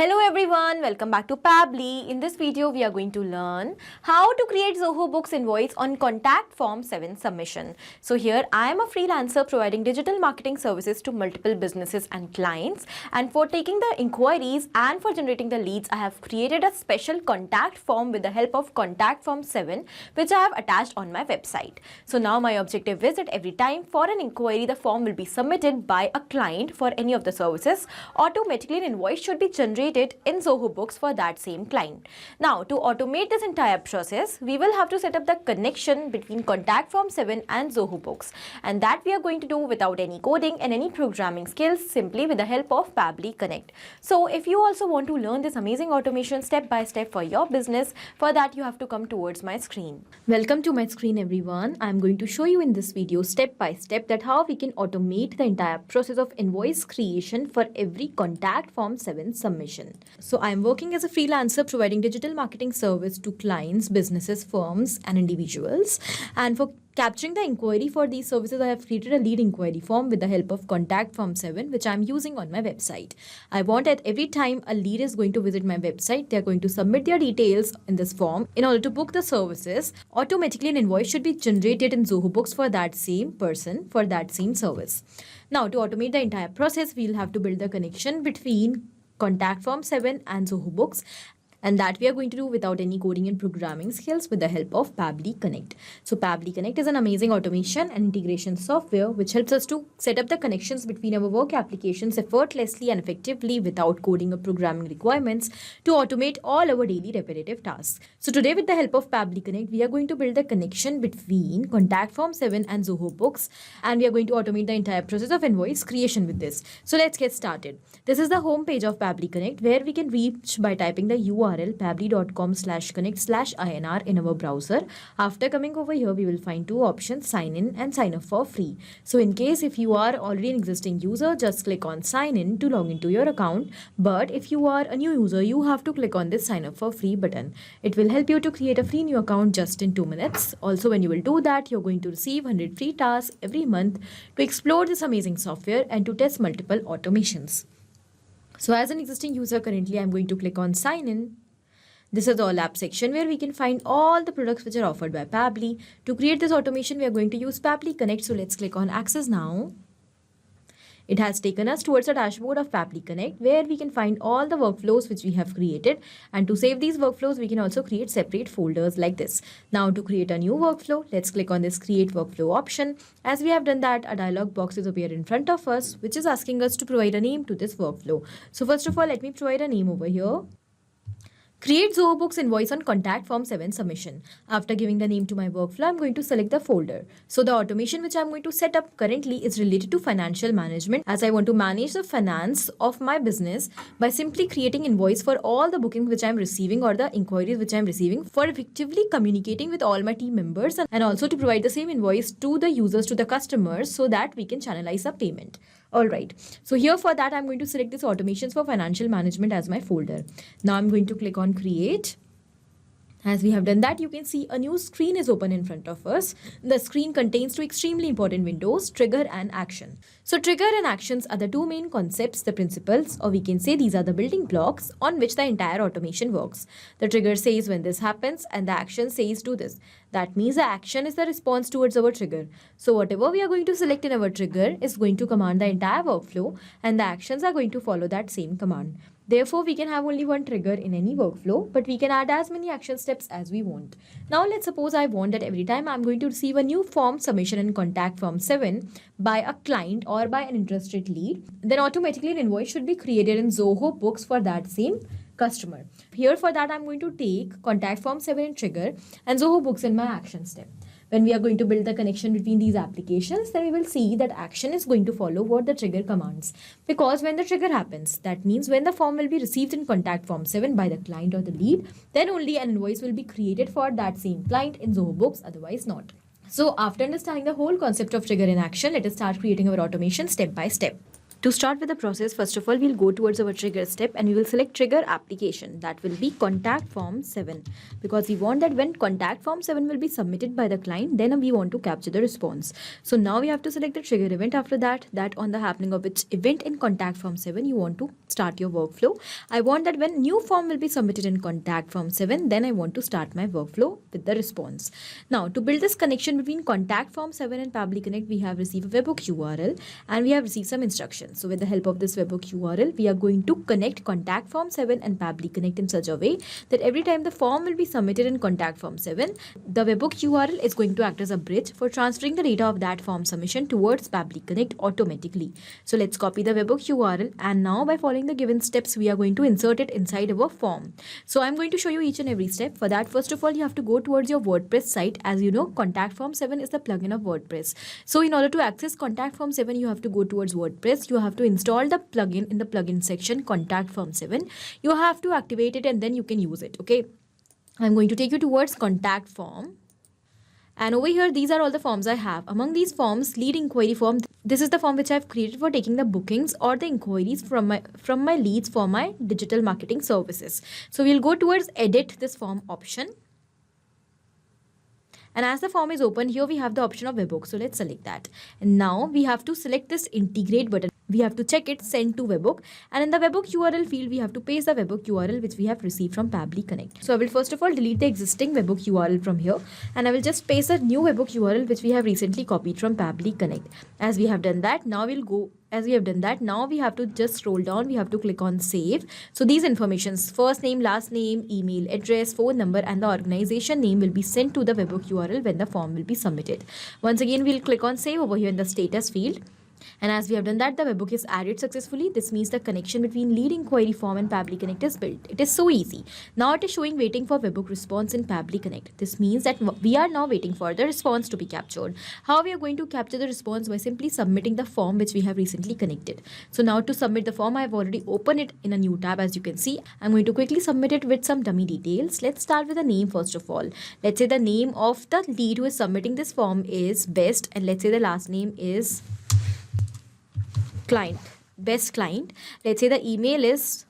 Hello everyone, welcome back to Pabbly. In this video, we are going to learn how to create Zoho Books invoice on contact form 7 submission. So here I am a freelancer providing digital marketing services to multiple businesses and clients. And for taking the inquiries and for generating the leads, I have created a special contact form with the help of contact form 7, which I have attached on my website. So now my objective is that every time for an inquiry, the form will be submitted by a client for any of the services. Automatically an invoice should be generated in Zoho Books for that same client. Now, to automate this entire process, we will have to set up the connection between Contact Form 7 and Zoho Books, and that we are going to do without any coding and any programming skills, simply with the help of Pabbly Connect. So, if you also want to learn this amazing automation step by step for your business, for that you have to come towards my screen. Welcome to my screen, everyone. I am going to show you in this video step by step that how we can automate the entire process of invoice creation for every Contact Form 7 submission. So I am working as a freelancer providing digital marketing service to clients, businesses, firms and individuals. And for capturing the inquiry for these services, I have created a lead inquiry form with the help of Contact Form 7, which I am using on my website. I want that every time a lead is going to visit my website, they are going to submit their details in this form. In order to book the services, automatically an invoice should be generated in Zoho Books for that same person, for that same service. Now, to automate the entire process, we'll have to build the connection between Contact Form 7 and Zoho Books, and that we are going to do without any coding and programming skills with the help of Pabbly Connect. So Pabbly Connect is an amazing automation and integration software which helps us to set up the connections between our work applications effortlessly and effectively without coding or programming requirements to automate all our daily repetitive tasks. So today, with the help of Pabbly Connect, we are going to build the connection between Contact Form 7 and Zoho Books, and we are going to automate the entire process of invoice creation with this. So let's get started. This is the home page of Pabbly Connect, where we can reach by typing the URL pabbly.com/connect/INR in our browser. After coming over here, we will find two options: sign in and sign up for free. So in case if you are already an existing user, just click on sign in to log into your account. But if you are a new user, you have to click on this sign up for free button. It will help you to create a free new account just in 2 minutes. Also, when you will do that, you're going to receive 100 free tasks every month to explore this amazing software and to test multiple automations. So as an existing user, currently I'm going to click on sign in. This is the all app section where we can find all the products which are offered by Pabbly. To create this automation, we are going to use Pabbly Connect. So let's click on Access Now. It has taken us towards the dashboard of Pabbly Connect, where we can find all the workflows which we have created. And to save these workflows, we can also create separate folders like this. Now, to create a new workflow, let's click on this Create Workflow option. As we have done that, a dialog box is appeared in front of us, which is asking us to provide a name to this workflow. So first of all, let me provide a name over here. Create Zoho Books invoice on Contact Form 7 submission. After giving the name to my workflow, I'm going to select the folder. So the automation which I'm going to set up currently is related to financial management, as I want to manage the finance of my business by simply creating invoice for all the bookings which I'm receiving or the inquiries which I'm receiving, for effectively communicating with all my team members and also to provide the same invoice to the users, to the customers, so that we can channelize the payment. Alright, so here for that, I'm going to select this automations for financial management as my folder. Now I'm going to click on Create. As we have done that, you can see a new screen is open in front of us. The screen contains two extremely important windows, trigger and action. So trigger and actions are the two main concepts, the principles, or we can say these are the building blocks on which the entire automation works. The trigger says when this happens and the action says do this. That means the action is the response towards our trigger. So whatever we are going to select in our trigger is going to command the entire workflow, and the actions are going to follow that same command. Therefore, we can have only one trigger in any workflow, but we can add as many action steps as we want. Now, let's suppose I want that every time I'm going to receive a new form submission in Contact Form 7 by a client or by an interested lead, then automatically an invoice should be created in Zoho Books for that same customer. Here for that, I'm going to take Contact Form 7 in trigger and Zoho Books in my action step. When we are going to build the connection between these applications, then we will see that action is going to follow what the trigger commands. Because when the trigger happens, that means when the form will be received in Contact Form 7 by the client or the lead, then only an invoice will be created for that same client in Zoho Books, otherwise not. So after understanding the whole concept of trigger in action, let us start creating our automation step by step. To start with the process, first of all, we'll go towards our trigger step and we will select trigger application. That will be contact form 7, because we want that when contact form 7 will be submitted by the client, then we want to capture the response. So now we have to select the trigger event after that on the happening of which event in contact form 7 you want to start your workflow. I want that when new form will be submitted in contact form 7, then I want to start my workflow with the response. Now to build this connection between contact form 7 and Pabbly Connect, we have received a webhook URL and we have received some instructions. So with the help of this webhook URL, we are going to connect contact form 7 and Pabbly Connect in such a way that every time the form will be submitted in contact form 7, the webhook URL is going to act as a bridge for transferring the data of that form submission towards Pabbly Connect automatically. So let's copy the webhook URL, and now by following the given steps, we are going to insert it inside our form. So I'm going to show you each and every step. For that, first of all, you have to go towards your WordPress site. As you know, contact form 7 is the plugin of WordPress. So in order to access contact form 7, you have to go towards WordPress. You have to install the plugin in the plugin section, contact form 7. You have to activate it and then you can use it. Okay, I'm going to take you towards contact form. And over here, these are all the forms I have. Among these forms, lead inquiry form. This is the form which I've created for taking the bookings or the inquiries from my leads for my digital marketing services. So we'll go towards edit this form option. And as the form is open, here we have the option of webhook. So let's select that. And now we have to select this integrate button. We have to check it, send to webhook. And in the webhook URL field, we have to paste the webhook URL which we have received from Pabbly Connect. So I will first of all delete the existing webhook URL from here. And I will just paste a new webhook URL which we have recently copied from Pabbly Connect. As we have done that, now we have to just scroll down. We have to click on save. So these informations, first name, last name, email address, phone number, and the organization name will be sent to the webhook URL when the form will be submitted. Once again, we'll click on save over here in the status field. And as we have done that, the webhook is added successfully. This means the connection between lead inquiry form and Pabbly Connect is built. It is so easy. Now it is showing waiting for webhook response in Pabbly Connect. This means that we are now waiting for the response to be captured. How we are going to capture the response? By simply submitting the form which we have recently connected. So now to submit the form, I have already opened it in a new tab. As you can see, I'm going to quickly submit it with some dummy details. Let's start with the name first of all. Let's say the name of the lead who is submitting this form is Best, and let's say the last name is Best Client. Let's say the email is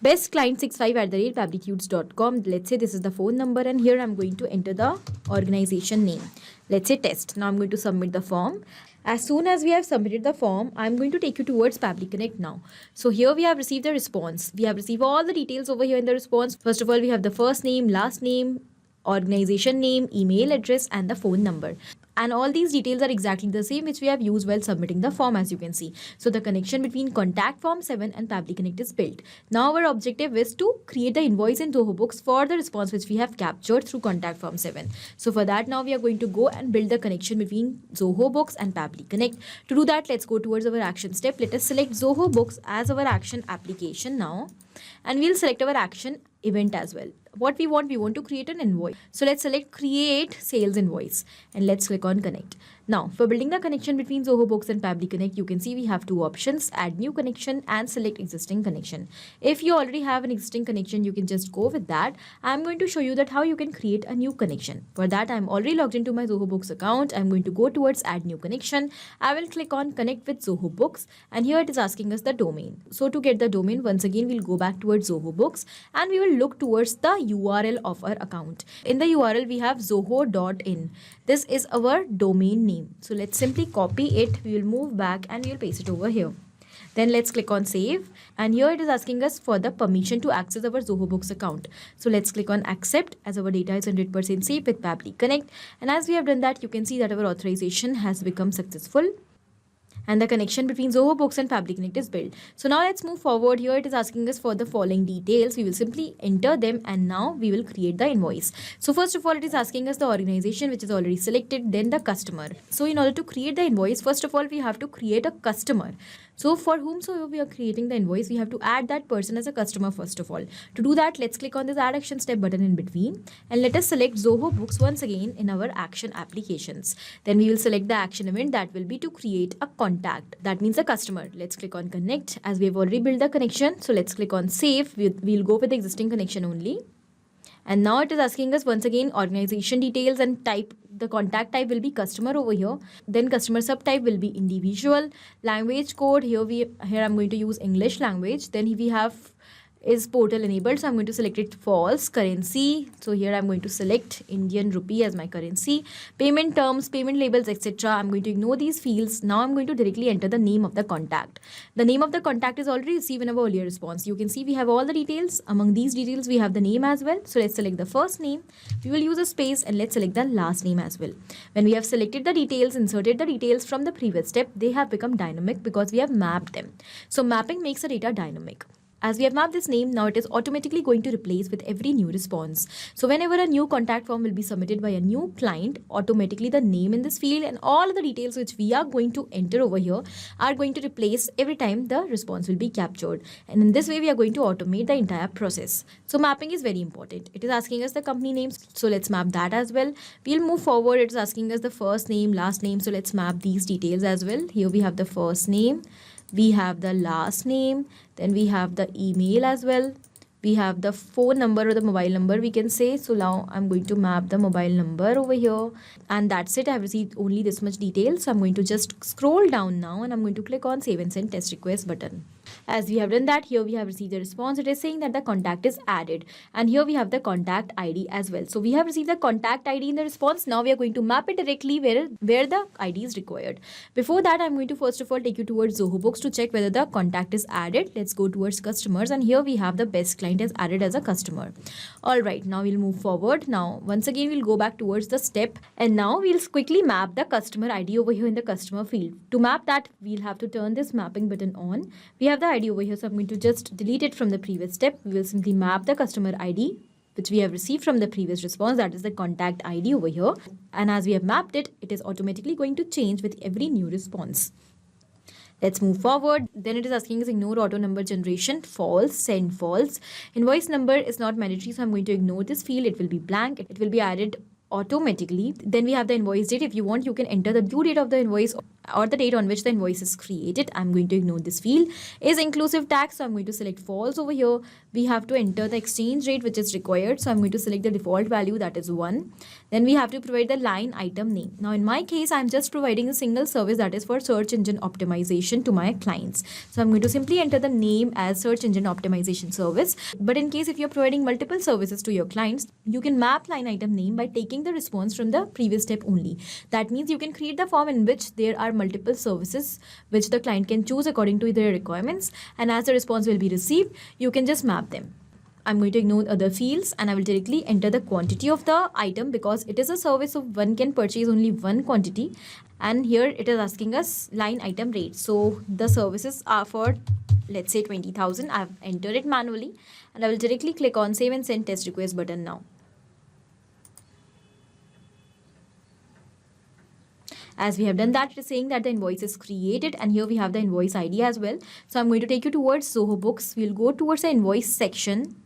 bestclient65@pabblycutes.com. Let's say this is the phone number, and here I'm going to enter the organization name. Let's say test. Now I'm going to submit the form. As soon as we have submitted the form, I'm going to take you towards Pabbly Connect now. So here we have received the response. We have received all the details over here in the response. First of all, we have the first name, last name, organization name, email address, and the phone number. And all these details are exactly the same which we have used while submitting the form, as you can see. So the connection between contact form 7 and Pabbly Connect is built. Now our objective is to create the invoice in Zoho Books for the response which we have captured through contact form 7. So for that, now we are going to go and build the connection between Zoho Books and Pabbly Connect. To do that, let's go towards our action step. Let us select Zoho Books as our action application now. And we'll select our action event as well. What we want to create an invoice. So let's select create sales invoice and let's click on connect. Now for building the connection between Zoho Books and Pabbly Connect, you can see we have two options: add new connection and select existing connection. If you already have an existing connection, you can just go with that. I'm going to show you that how you can create a new connection. For that, I'm already logged into my Zoho Books account. I'm going to go towards add new connection. I will click on connect with Zoho Books, and here it is asking us the domain. So to get the domain, once again we'll go back towards Zoho Books and we will look towards the URL of our account. In the URL, we have zoho.in. This is our domain name. So let's simply copy it. We will move back and we will paste it over here. Then let's click on save, and here it is asking us for the permission to access our Zoho Books account. So let's click on accept, as our data is 100% safe with Pabbly Connect. And as we have done that, you can see that our authorization has become successful. And the connection between Zoho Books and Pabbly Connect is built. So now let's move forward. Here it is asking us for the following details. We will simply enter them and now we will create the invoice. So first of all, it is asking us the organization which is already selected, then the customer. So in order to create the invoice, first of all, we have to create a customer. So for whomsoever we are creating the invoice, we have to add that person as a customer first of all. To do that, let's click on this add action step button in between and let us select Zoho Books once again in our action applications. Then we will select the action event that will be to create a contact. That means a customer. Let's click on connect as we have already built the connection. So let's click on save. We'll go with the existing connection only. And now it is asking us once again organization details and type. The contact type will be customer over here. Then customer subtype will be individual. Language code, here I'm going to use English language. Then we have is portal enabled, so I'm going to select it false. Currency, so here I'm going to select Indian rupee as my currency. Payment terms, payment labels, etc. I'm going to ignore these fields. Now I'm going to directly enter the name of the contact. The name of the contact is already received in our earlier response. You can see we have all the details. Among these details we have the name as well. So let's select the first name. We will use a space and let's select the last name as well. When we have selected the details, inserted the details from the previous step, they have become dynamic because we have mapped them. So mapping makes the data dynamic. As we have mapped this name, now it is automatically going to replace with every new response. So whenever a new contact form will be submitted by a new client, automatically the name in this field and all the details which we are going to enter over here are going to replace every time the response will be captured. And in this way, we are going to automate the entire process. So mapping is very important. It is asking us the company names. So let's map that as well. We'll move forward. It's asking us the first name, last name. So let's map these details as well. Here we have the first name. We have the last name, then we have the email as well. We have the phone number or the mobile number we can say. So now I'm going to map the mobile number over here. And that's it. I've received only this much detail. So I'm going to just scroll down now and I'm going to click on Save and Send Test Request button. As we have done that, here we have received the response. It is saying that the contact is added. And here we have the contact ID as well. So we have received the contact ID in the response. Now we are going to map it directly where the ID is required. Before that, I'm going to first of all take you towards Zoho Books to check whether the contact is added. Let's go towards customers. And here we have the best client is added as a customer. All right, now we'll move forward. Now, once again, we'll go back towards the step. And now we'll quickly map the customer ID over here in the customer field. To map that, we'll have to turn this mapping button on. We have the ID over here, so I'm going to just delete it from the previous step. We will simply map the customer ID which we have received from the previous response, that is the contact ID over here. And as we have mapped it, it is automatically going to change with every new response. Let's move forward. Then it is asking us ignore auto number generation, false, send false. Invoice number is not mandatory, so I'm going to ignore this field. It will be blank. It will be added automatically. Then we have the invoice date. If you want, you can enter the due date of the invoice or the date on which the invoice is created. I'm going to ignore this field. Is inclusive tax, so I'm going to select false over here. We have to enter the exchange rate which is required, so I'm going to select the default value, that is 1. Then we have to provide the line item name. Now in my case, I'm just providing a single service, that is for search engine optimization to my clients. So I'm going to simply enter the name as search engine optimization service. But in case if you're providing multiple services to your clients, you can map line item name by taking the response from the previous step only. That means you can create the form in which there are multiple services which the client can choose according to their requirements, and as the response will be received, you can just map them. I'm going to ignore other fields and I will directly enter the quantity of the item because it is a service, so one can purchase only one quantity. And here it is asking us line item rate. So the services are for, let's say, 20,000. I've entered it manually and I will directly click on Save and Send Test Request button now. As we have done that, it is saying that the invoice is created, and here we have the invoice ID as well. So I'm going to take you towards Zoho Books. We'll go towards the invoice section.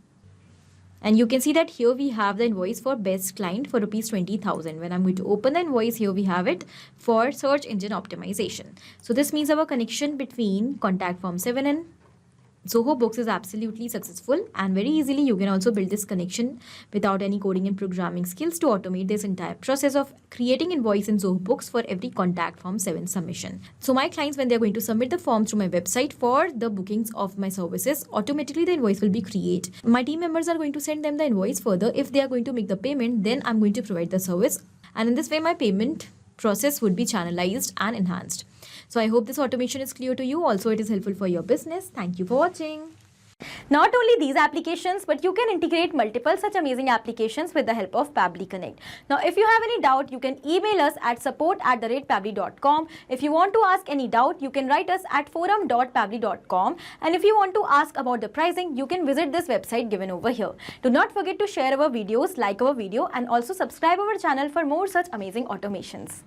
And you can see that here we have the invoice for best client for rupees 20,000. When I'm going to open the invoice, here we have it for search engine optimization. So this means our connection between contact form 7 and Zoho Books is absolutely successful, and very easily you can also build this connection without any coding and programming skills to automate this entire process of creating invoice in Zoho Books for every contact form 7 submission. So my clients, when they're going to submit the form through my website for the bookings of my services, automatically the invoice will be created. My team members are going to send them the invoice further. If they are going to make the payment, then I'm going to provide the service, and in this way my payment process would be channelized and enhanced. So I hope this automation is clear to you. Also, it is helpful for your business. Thank you for watching. Not only these applications, but you can integrate multiple such amazing applications with the help of Pabbly Connect. Now, if you have any doubt, you can email us at support@pabbly.com. If you want to ask any doubt, you can write us at forum.pabbly.com. And if you want to ask about the pricing, you can visit this website given over here. Do not forget to share our videos, like our video, and also subscribe our channel for more such amazing automations.